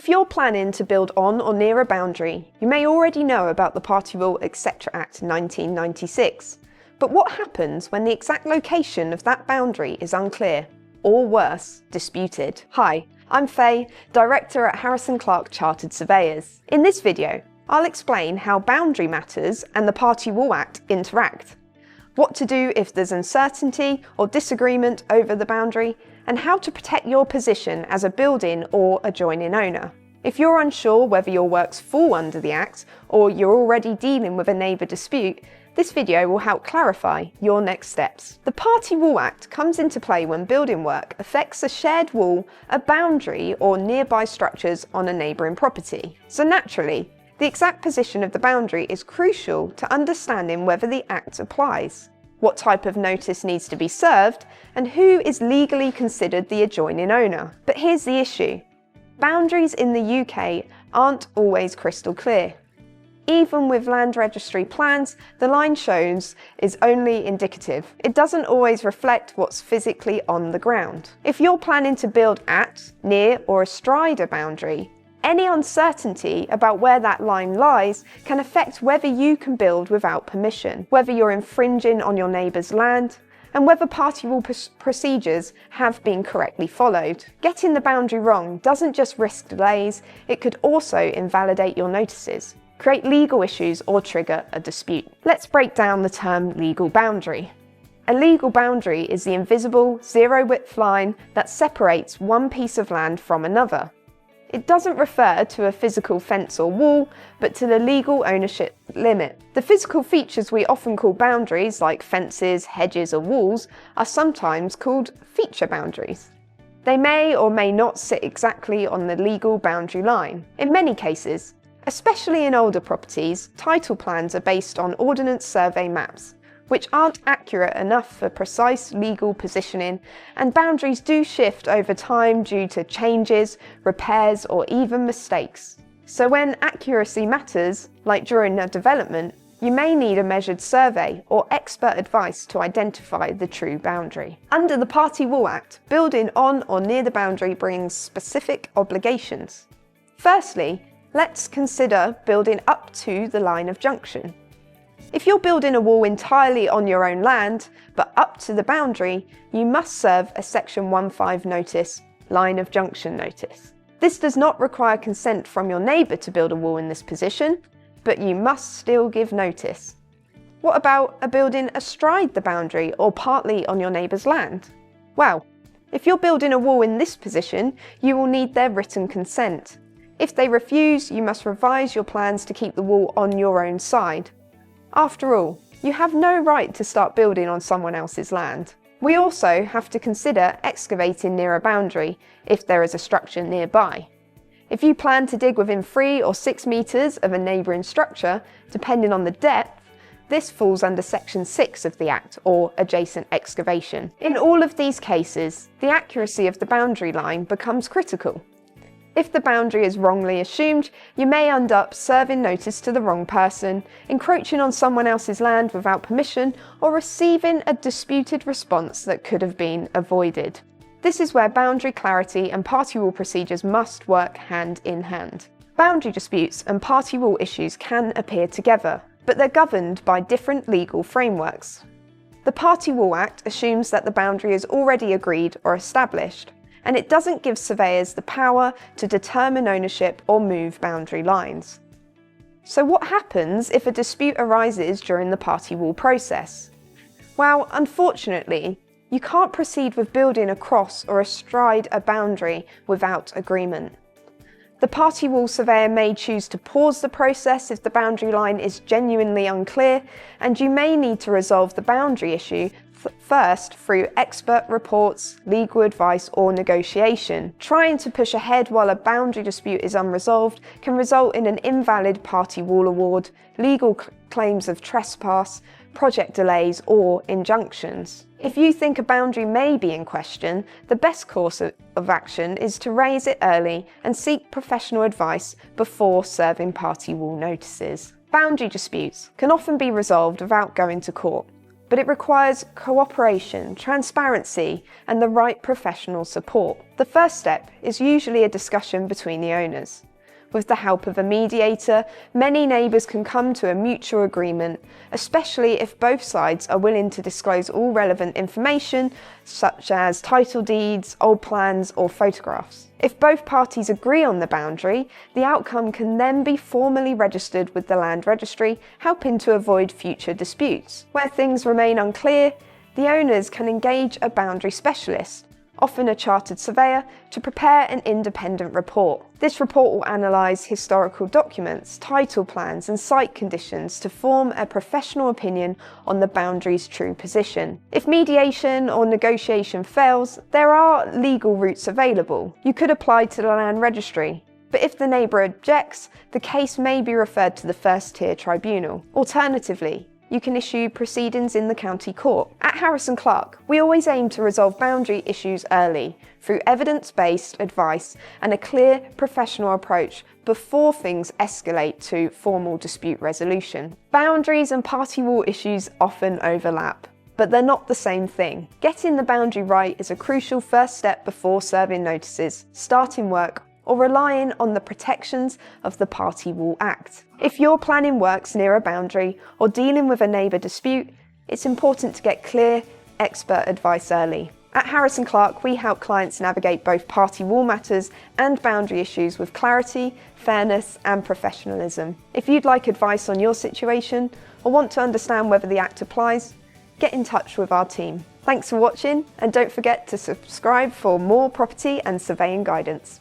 If you're planning to build on or near a boundary, you may already know about the Party Rule, Etc. Act 1996. But what happens when the exact location of that boundary is unclear, or worse, disputed? Hi, I'm Faye, Director at Clarke Chartered Surveyors. In this video, I'll explain how boundary matters and the Party Rule Act interact, what to do if there's uncertainty or disagreement over the boundary, and how to protect your position as a building or adjoining owner. If you're unsure whether your works fall under the Act or you're already dealing with a neighbour dispute, this video will help clarify your next steps. The Party Rule Act comes into play when building work affects a shared wall, a boundary or nearby structures on a neighbouring property. So naturally, the exact position of the boundary is crucial to understanding whether the Act applies, what type of notice needs to be served, and who is legally considered the adjoining owner. But here's the issue. Boundaries in the UK aren't always crystal clear. Even with land registry plans, the line shown is only indicative. It doesn't always reflect what's physically on the ground. If you're planning to build at, near, or astride a boundary, any uncertainty about where that line lies can affect whether you can build without permission, whether you're infringing on your neighbour's land, and whether party rule procedures have been correctly followed. Getting the boundary wrong doesn't just risk delays, it could also invalidate your notices, create legal issues, or trigger a dispute. Let's break down the term legal boundary. A legal boundary is the invisible, zero-width line that separates one piece of land from another. It doesn't refer to a physical fence or wall, but to the legal ownership limit. The physical features we often call boundaries, like fences, hedges, or walls, are sometimes called feature boundaries. They may or may not sit exactly on the legal boundary line. In many cases, especially in older properties, title plans are based on ordnance survey maps, which aren't accurate enough for precise legal positioning, and boundaries do shift over time due to changes, repairs, or even mistakes. So when accuracy matters, like during a development, you may need a measured survey or expert advice to identify the true boundary. Under the Party Rule Act, building on or near the boundary brings specific obligations. Firstly, let's consider building up to the line of junction. If you're building a wall entirely on your own land, but up to the boundary, you must serve a Section 15 notice, line of junction notice. This does not require consent from your neighbour to build a wall in this position, but you must still give notice. What about a building astride the boundary or partly on your neighbour's land? Well, if you're building a wall in this position, you will need their written consent. If they refuse, you must revise your plans to keep the wall on your own side. After all, you have no right to start building on someone else's land. We also have to consider excavating near a boundary if there is a structure nearby. If you plan to dig within 3 or 6 metres of a neighbouring structure, depending on the depth, this falls under Section 6 of the Act, or adjacent excavation. In all of these cases, the accuracy of the boundary line becomes critical. If the boundary is wrongly assumed, you may end up serving notice to the wrong person, encroaching on someone else's land without permission, or receiving a disputed response that could have been avoided. This is where boundary clarity and party rule procedures must work hand in hand. Boundary disputes and party rule issues can appear together, but they're governed by different legal frameworks. The Party Rule Act assumes that the boundary is already agreed or established, and it doesn't give surveyors the power to determine ownership or move boundary lines. So what happens if a dispute arises during the party rule process? Well, unfortunately, you can't proceed with building across or astride a boundary without agreement. The party rule surveyor may choose to pause the process if the boundary line is genuinely unclear, and you may need to resolve the boundary issue first through expert reports, legal advice, or negotiation. Trying to push ahead while a boundary dispute is unresolved can result in an invalid party rule award, legal claims of trespass, project delays, or injunctions. If you think a boundary may be in question, the best course of action is to raise it early and seek professional advice before serving party rule notices. Boundary disputes can often be resolved without going to court. but it requires cooperation, transparency, and the right professional support. The first step is usually a discussion between the owners. With the help of a mediator, many neighbours can come to a mutual agreement, especially if both sides are willing to disclose all relevant information, such as title deeds, old plans, or photographs. If both parties agree on the boundary, the outcome can then be formally registered with the Land Registry, helping to avoid future disputes. Where things remain unclear, the owners can engage a boundary specialist, often a chartered surveyor, to prepare an independent report. This report will analyse historical documents, title plans and site conditions to form a professional opinion on the boundary's true position. If mediation or negotiation fails, there are legal routes available. You could apply to the Land Registry, but if the neighbour objects, the case may be referred to the first tier tribunal. Alternatively, you can issue proceedings in the county court. At Harris & Clarke, we always aim to resolve boundary issues early through evidence-based advice and a clear professional approach before things escalate to formal dispute resolution. Boundaries and party wall issues often overlap, but they're not the same thing. Getting the boundary right is a crucial first step before serving notices, starting work, or relying on the protections of the Party Wall Act. If you're planning works near a boundary or dealing with a neighbour dispute, it's important to get clear, expert advice early. At Harris & Clarke, we help clients navigate both party wall matters and boundary issues with clarity, fairness and professionalism. If you'd like advice on your situation or want to understand whether the Act applies, get in touch with our team. Thanks for watching, and don't forget to subscribe for more property and surveying guidance.